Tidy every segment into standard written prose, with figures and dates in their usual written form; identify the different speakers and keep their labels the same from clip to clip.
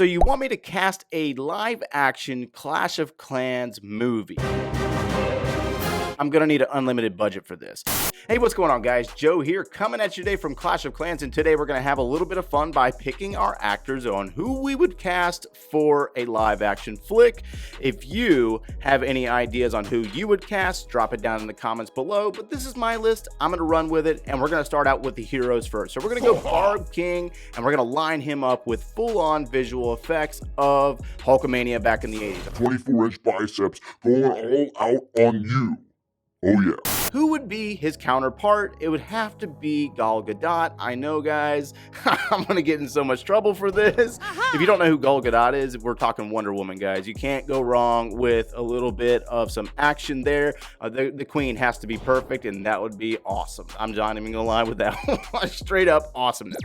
Speaker 1: So you want me to cast a live action Clash of Clans movie. I'm gonna need an unlimited budget for this. Hey, what's going on, guys? Joe here, coming at you today from Clash of Clans, and today we're gonna have a little bit of fun by picking our actors on who we would cast for a live action flick. If you have any ideas on who you would cast, drop it down in the comments below, but this is my list. I'm gonna run with it, and we're gonna start out with the heroes first. So we're gonna go Barb King, and we're gonna line him up with full-on visual effects of Hulkamania back in the 80s.
Speaker 2: 24-inch biceps going all out on you. Oh yeah.
Speaker 1: Who would be his counterpart? It would have to be Gal Gadot. I know, guys, I'm gonna get in so much trouble for this. If you don't know who Gal Gadot is, we're talking Wonder Woman, guys. You can't go wrong with a little bit of some action there. The queen has to be perfect, and that would be awesome. I'm not even gonna lie with that. Straight up awesomeness.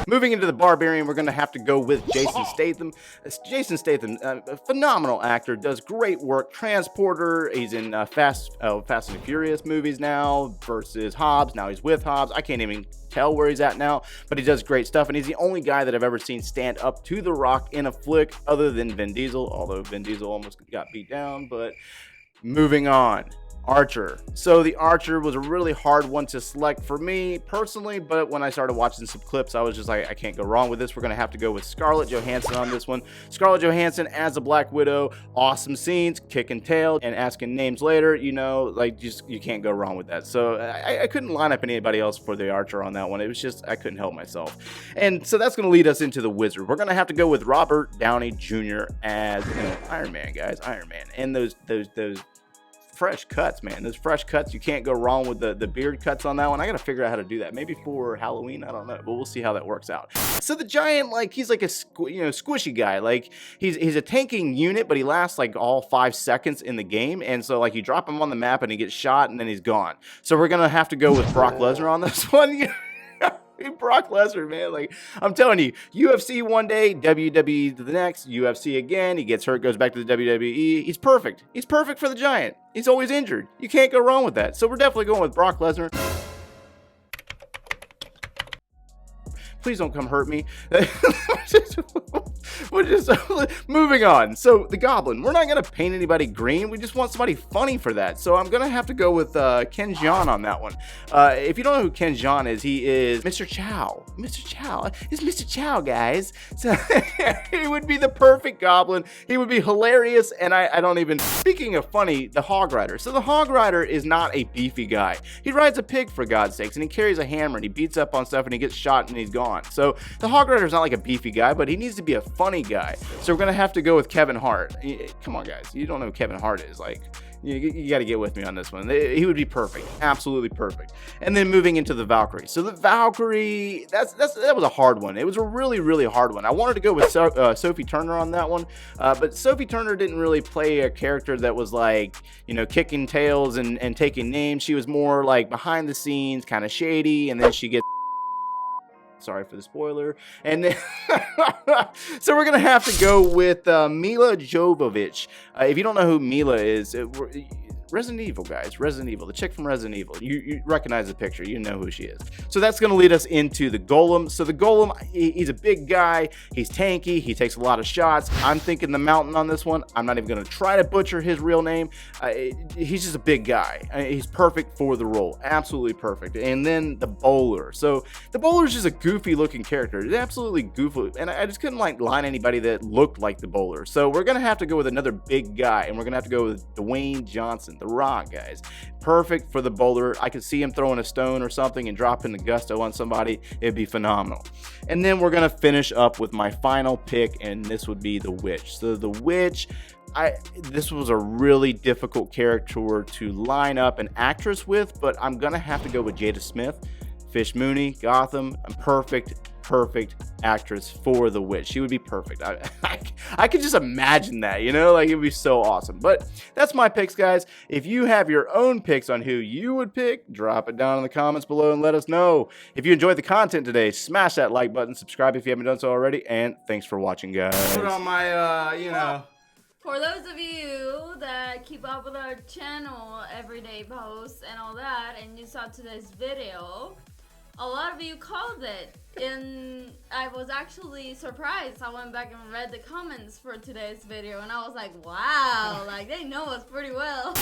Speaker 1: Moving into the Barbarian, we're going to have to go with Jason Statham. Jason Statham, a phenomenal actor, does great work. Transporter, he's in Fast and Furious movies now versus Hobbs. Now he's with Hobbs. I can't even tell where he's at now, but he does great stuff, and he's the only guy that I've ever seen stand up to The Rock in a flick other than Vin Diesel, although Vin Diesel almost got beat down. But moving on. Archer. So the Archer was a really hard one to select for me personally, but when I started watching some clips, I was just like, I can't go wrong with this. We're going to have to go with Scarlett Johansson on this one. Scarlett Johansson as a Black Widow, awesome scenes, kicking tail, and asking names later, you know, like just, you can't go wrong with that. So I couldn't line up anybody else for the Archer on that one. It was just, I couldn't help myself. And so that's going to lead us into the Wizard. We're going to have to go with Robert Downey Jr. as, you know, Iron Man, guys, Iron Man. And those fresh cuts, man. Those fresh cuts, you can't go wrong with the beard cuts on that one. I gotta figure out how to do that, maybe for Halloween, I don't know, but we'll see how that works out. So the Giant, like, he's like a squishy guy. Like, he's a tanking unit, but he lasts like all 5 seconds in the game, and so like you drop him on the map and he gets shot and then he's gone. So we're gonna have to go with Brock Lesnar on this one. Brock Lesnar, man, like, I'm telling you, UFC one day, WWE the next, UFC again, he gets hurt, goes back to the WWE. He's perfect. He's perfect for the Giant. He's always injured. You can't go wrong with that. So we're definitely going with Brock Lesnar. Please don't come hurt me. We're just moving on. So the Goblin, we're not gonna paint anybody green. We just want somebody funny for that. So I'm gonna have to go with Ken Jeong on that one. If you don't know who Ken Jeong is, he is Mr. Chow. Mr. Chow. It's Mr. Chow, guys. So he would be the perfect Goblin. He would be hilarious. And I don't even, speaking of funny, the Hog Rider. So the Hog Rider is not a beefy guy. He rides a pig, for God's sakes, and he carries a hammer and he beats up on stuff and he gets shot and he's gone. So the Hog Rider is not like a beefy guy, but he needs to be a funny guy. So we're gonna have to go with Kevin Hart. Come on, guys, you don't know who Kevin Hart is. Like, you got to get with me on this one. He would be perfect, absolutely perfect. And then moving into the Valkyrie. So the Valkyrie, that was a hard one. It was a really hard one. I wanted to go with Sophie Turner on that one, but Sophie Turner didn't really play a character that was like, you know, kicking tails and taking names. She was more like behind the scenes, kind of shady, and then she gets, sorry for the spoiler. And then so we're gonna have to go with Mila Jovovich. If you don't know who Mila is, Resident Evil, guys. Resident Evil, the chick from Resident Evil. You recognize the picture, you know who she is. So that's going to lead us into the Golem. So the Golem, he's a big guy, he's tanky, he takes a lot of shots. I'm thinking the Mountain on this one. I'm not even going to try to butcher his real name. He's just a big guy. He's perfect for the role, absolutely perfect. And then the Bowler. So the Bowler is just a goofy looking character. It's absolutely goofy, and I just couldn't like line anybody that looked like the Bowler. So we're going to have to go with another big guy, and we're going to have to go with Dwayne Johnson. The Rock, guys. Perfect for the Bowler. I could see him throwing a stone or something and dropping the gusto on somebody. It'd be phenomenal. And then we're gonna finish up with my final pick, and this would be the Witch. So the Witch, this was a really difficult character to line up an actress with, but I'm gonna have to go with Jada Smith. Fish Mooney, Gotham, perfect actress for the Witch. She would be perfect. I could just imagine that, you know, like it would be so awesome. But that's my picks, guys. If you have your own picks on who you would pick, drop it down in the comments below and let us know. If you enjoyed the content today, smash that like button, subscribe if you haven't done so already, and thanks for watching, guys. Put on my, you know.
Speaker 3: For those of you that keep up with our channel, everyday posts and all that, and you saw today's video, a lot of you called it. And I was actually surprised. I went back and read the comments for today's video and I was like, wow, like they know us pretty well.